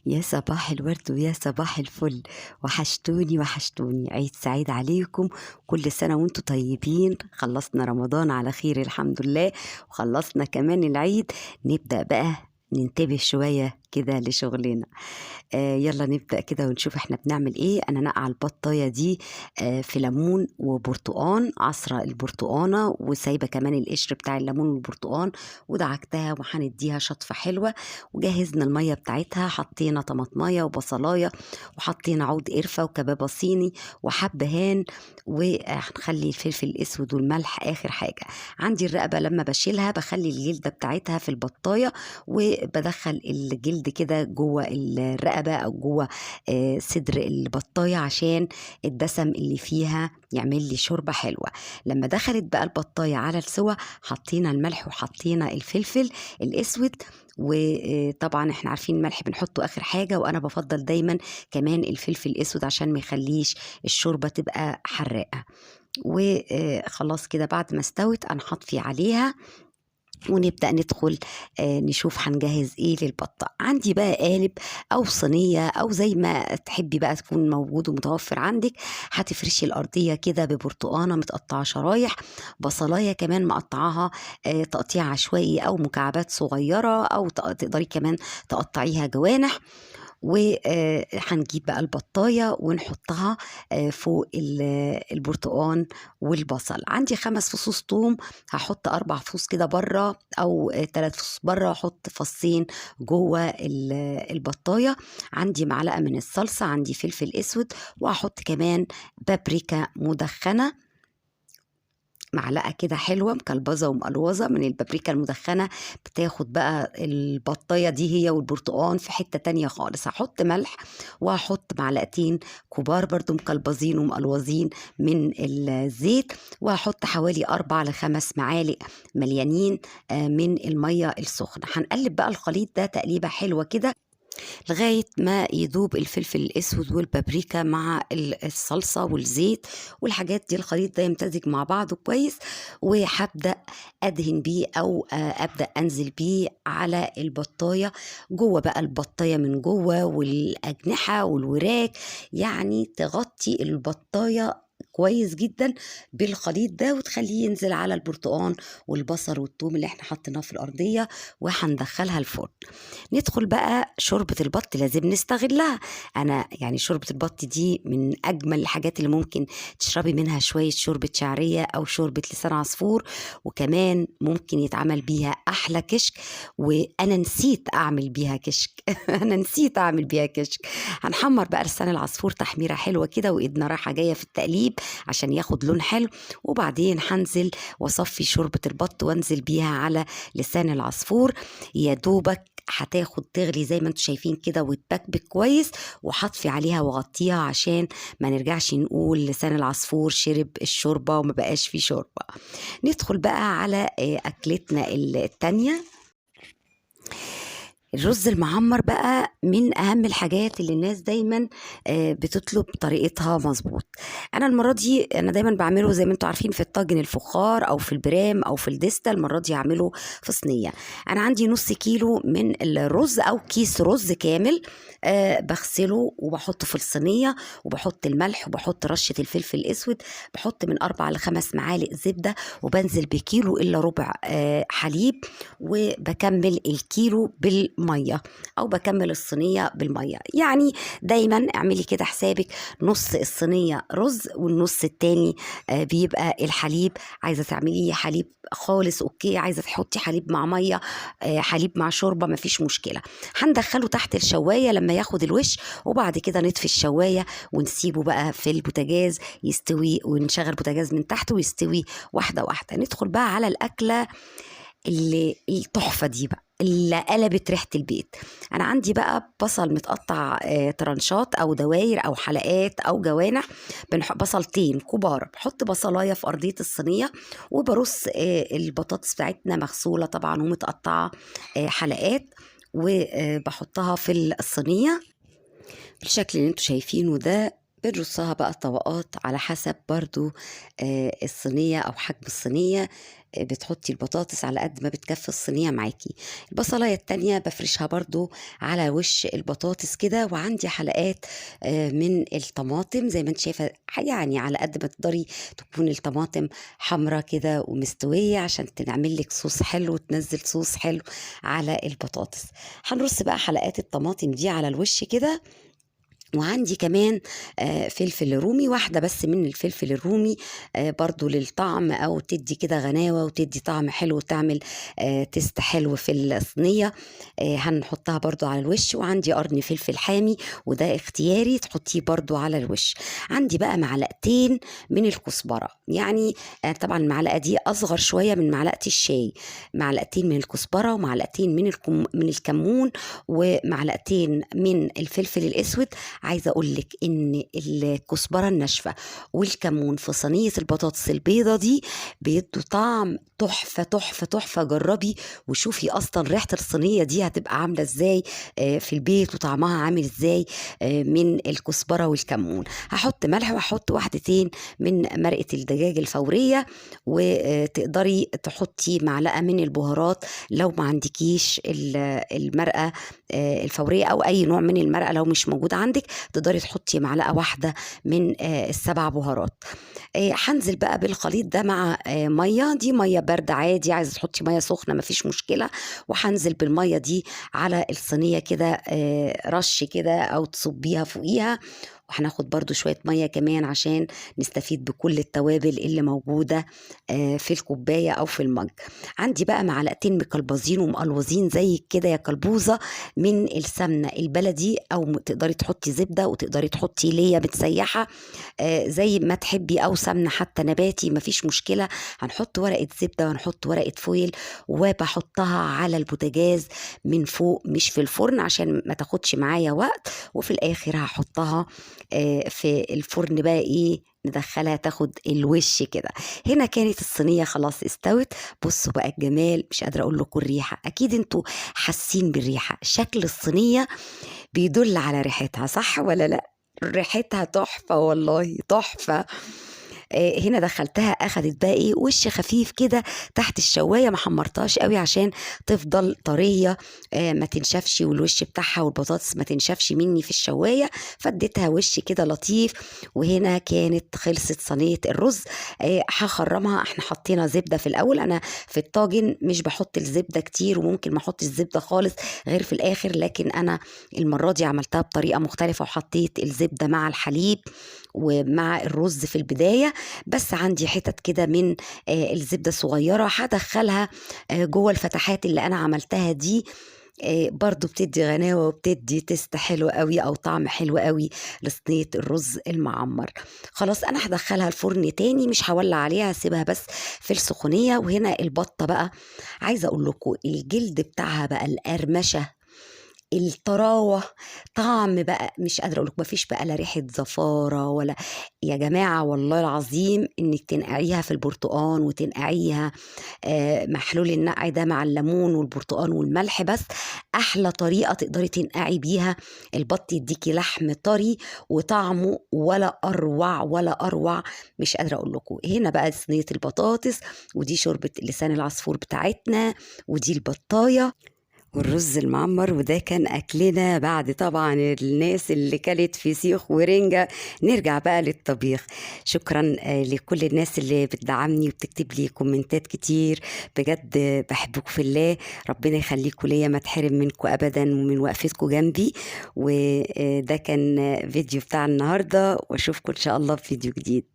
يا صباح الورد ويا صباح الفل. وحشتوني وحشتوني، عيد سعيد عليكم. كل سنة وانتم طيبين. خلصنا رمضان على خير الحمد لله، وخلصنا كمان العيد. نبدأ بقى ننتبه شوية كده لشغلنا. يلا نبدأ كده ونشوف احنا بنعمل ايه. انا نقع البطاية دي في ليمون وبرتقان، عصرة البرتقانة وسايبة كمان القشر بتاع الليمون والبرتقان، ودعكتها وهنديها شطفة حلوة. وجهزنا المية بتاعتها، حطينا طماطماية وبصلاية، وحطينا عود قرفة وكبابة صيني وحبهان، وهنخلي الفلفل الاسود والملح اخر حاجة. عندي الرقبة لما بشيلها بخلي الجلدة بتاعتها في البطاية، وبدخل الجلد كده جوه الرقبة أو جوه صدر البطاية عشان الدسم اللي فيها يعمل لي شوربة حلوة. لما دخلت بقى البطاية على السوا، حطينا الملح وحطينا الفلفل الأسود. وطبعا احنا عارفين الملح بنحطه آخر حاجة، وأنا بفضل دايما كمان الفلفل الأسود عشان ما يخليش الشوربة تبقى حراقة. وخلاص كده بعد ما استوت أنا هطفي عليها ونبدأ ندخل نشوف هنجهز ايه للبطة. عندي بقى قالب او صينية او زي ما تحبي بقى تكون موجود ومتوفر عندك. هتفرشي الارضية كده ببرتقانة متقطعة شرايح، بصلاية كمان مقطعاها تقطيع عشوائي او مكعبات صغيرة، او تقدري كمان تقطعيها جوانح. وهنجيب بقى البطاية ونحطها فوق البرتقان والبصل. عندي 5 فصوص توم، هحط 4 فصوص كده بره او 3 فصوص بره، واحط فصين جوه البطاية. عندي معلقة من الصلصة، عندي فلفل اسود، وهحط كمان بابريكا مدخنة، معلقة كده حلوة مكلبظة ومقلوظة من البابريكا المدخنة. بتاخد بقى البطاية دي هي والبرتقان في حتة تانية خالص. هحط ملح، وهحط معلقتين كبار برضو مكلبظين ومقلوظين من الزيت، وهحط حوالي 4 ل5 معالق مليانين من المية السخنة. هنقلب بقى الخليط ده تقليبة حلوة كده لغاية ما يذوب الفلفل الأسود والبابريكا مع الصلصة والزيت والحاجات دي. الخليط ده يمتزج مع بعضه كويس، وهبدأ أدهن بيه أو أبدأ أنزل بيه على البطاية. جوه بقى البطاية من جوه والأجنحة والوراك، يعني تغطي البطاية كويس جدا بالخليط ده، وتخليه ينزل على البرتقان والبصل والثوم اللي احنا حطيناه في الأرضية، وهندخلها الفرن. ندخل بقى شوربة البط، لازم نستغلها. أنا يعني شوربة البط دي من أجمل الحاجات اللي ممكن تشربي منها شوية شوربة شعرية أو شوربة لسان عصفور، وكمان ممكن يتعمل بيها أحلى كشك. وأنا نسيت أعمل بيها كشك أنا نسيت أعمل بيها كشك. هنحمر بقى لسان العصفور تحميرة حلوة كده، وإيدنا رايحة جاية في التقليب عشان ياخد لون حلو. وبعدين هنزل وأصفي شوربة البط وأنزل بيها على لسان العصفور. يا دوبك هتاخد تغلي زي ما انتم شايفين كده وتبكبك كويس، وهطفي عليها واغطيها عشان ما نرجعش نقول لسان العصفور شرب الشوربه وما بقاش فيه شوربه. ندخل بقى على اكلتنا التانية. الرز المعمر بقى من اهم الحاجات اللي الناس دايما بتطلب طريقتها مظبوط. انا المره دي انا دايما بعمله زي ما انتم عارفين في الطاجن الفخار او في البرام او في الدستة. المره دي هعمله في صينيه. انا عندي نص كيلو من الرز او كيس رز كامل، بغسله وبحطه في الصينيه، وبحط الملح وبحط رشه الفلفل الاسود، بحط من 4 ل5 معالق زبده، وبنزل بكيلو الا ربع حليب، وبكمل الكيلو بالميه او بكمل الصينيه بالميه. يعني دايما اعملي كده حسابك، نص الصينيه رز والنص التاني بيبقى الحليب. عايزه تعملي حليب خالص اوكي، عايزه تحطي حليب مع ميه حليب مع شوربه مفيش مشكله. هندخله تحت الشوايه لما ياخد الوش، وبعد كده نطفي الشوايه ونسيبه بقى في البوتاجاز يستوي، ونشغل البوتاجاز من تحت ويستوي واحده واحده. ندخل بقى على الاكله اللي التحفة دي بقى اللي قلبت ريحة البيت. أنا عندي بقى بصل متقطع ترانشات أو دواير أو حلقات أو جوانح. بصلتين كبار، بحط بصلاية في أرضية الصينية، وبرص البطاطس بتاعتنا مغسولة طبعا ومتقطعة حلقات، وبحطها في الصينية بالشكل اللي انتوا شايفينه ده. بنرصها بقى طبقات على حسب برضو الصينية أو حجم الصينية. بتحطي البطاطس على قد ما بتكفي الصينية معاكي. البصلاية التانية بفرشها برضو على وش البطاطس كده، وعندي حلقات من الطماطم زي ما انت شايفة، يعني على قد ما تقدري تكون الطماطم حمرة كده ومستوية عشان تعمل لك صوص حلو وتنزل صوص حلو على البطاطس. هنرص بقى حلقات الطماطم دي على الوش كده. وعندي كمان فلفل رومي، واحدة بس من الفلفل الرومي برضو للطعم، أو تدي كده غناوة وتدي طعم حلو وتعمل تست حلو في الصينية. هنحطها برضو على الوش. وعندي قرن فلفل حامي وده اختياري تحطيه برضو على الوش. عندي بقى معلقتين من الكزبرة، يعني طبعا المعلقة دي أصغر شوية من معلقة الشاي. معلقتين من الكزبرة ومعلقتين من الكمون ومعلقتين من الفلفل الأسود. عايزه اقول لك ان الكزبره الناشفه والكمون في صينيه البطاطس البيضه دي بيدوا طعم تحفه تحفه تحفه. جربي وشوفي اصلا ريحه الصينيه دي هتبقى عامله ازاي في البيت، وطعمها عامل ازاي من الكزبره والكمون. هحط ملح وهحط واحدتين من مرقه الدجاج الفوريه، وتقدري تحطي معلقه من البهارات لو ما عندكيش المرقه الفوريه، او اي نوع من المرقه لو مش موجود عندك تقدري تحطي معلقه واحده من السبع بهارات. هنزل بقى بالخليط ده مع ميه، دي ميه بارده عادي، عايزه تحطي ميه سخنه مفيش مشكله. وهنزل بالميه دي على الصينيه كده رش كده او تصبيها فوقيها. وهناخد برضو شوية مية كمان عشان نستفيد بكل التوابل اللي موجودة في الكوباية أو في المج. عندي بقى معلقتين مكلبزين ومقلوزين زي كده يا كلبوزة من السمنة البلدي، أو تقدري تحطي زبدة وتقدري تحطي ليا متسيحة زي ما تحبي، أو سمنة حتى نباتي مفيش مشكلة. هنحط ورقة زبدة وهنحط ورقة فويل، وبحطها على البوتاجاز من فوق مش في الفرن عشان ما تاخدش معايا وقت. وفي الآخر هحطها في الفرن بقى ايه، ندخلها تاخد الوش كده. هنا كانت الصينية خلاص استوت. بصوا بقى الجمال، مش قادرة اقول لكم الريحة، اكيد انتوا حاسين بالريحة. شكل الصينية بيدل على ريحتها، صح ولا لا؟ ريحتها تحفة والله تحفة. هنا دخلتها اخدت بقى ايه وش خفيف كده تحت الشوايه، ما حمرتهاش قوي عشان تفضل طريه ما تنشفش، والوش بتاعها والبطاطس ما تنشفش مني في الشوايه، فاديتها وش كده لطيف. وهنا كانت خلصت صينيه الرز. هخرمها. احنا حطينا زبده في الاول، انا في الطاجن مش بحط الزبده كتير وممكن ما احطش الزبده خالص غير في الاخر، لكن انا المره دي عملتها بطريقه مختلفه وحطيت الزبده مع الحليب ومع الرز في البداية. بس عندي حتت كده من الزبدة صغيرة هدخلها جوه الفتحات اللي أنا عملتها دي. برضو بتدي غناوة وبتدي تست حلو قوي أو طعم حلو قوي لصينية الرز المعمر. خلاص أنا هدخلها الفرن تاني، مش هولع عليها، هسيبها بس في السخونية. وهنا البطة بقى، عايزة أقول لكم الجلد بتاعها بقى، القرمشة، الطراوة، طعم بقى مش قادرة أقولك، مفيش بقى لا ريحة زفارة ولا. يا جماعة والله العظيم إنك تنقعيها في البرتقان وتنقعيها محلول النقع ده مع الليمون والبرتقان والملح، بس أحلى طريقة تقدري تنقعي بيها البط، يديكي لحم طري وطعمه ولا أروع ولا أروع. مش قادرة أقول لكم. هنا بقى صينية البطاطس، ودي شوربة لسان العصفور بتاعتنا، ودي البطاية والرز المعمر. وده كان أكلنا بعد طبعا الناس اللي كلت فسيخ ورنجة. نرجع بقى للطبيخ. شكرا لكل الناس اللي بتدعمني وبتكتب لي كومنتات كتير، بجد بحبكم في الله. ربنا يخليكم ليا، ما تحرم منكم أبدا ومن وقفتكم جنبي. وده كان فيديو بتاع النهاردة، واشوفكم إن شاء الله في فيديو جديد.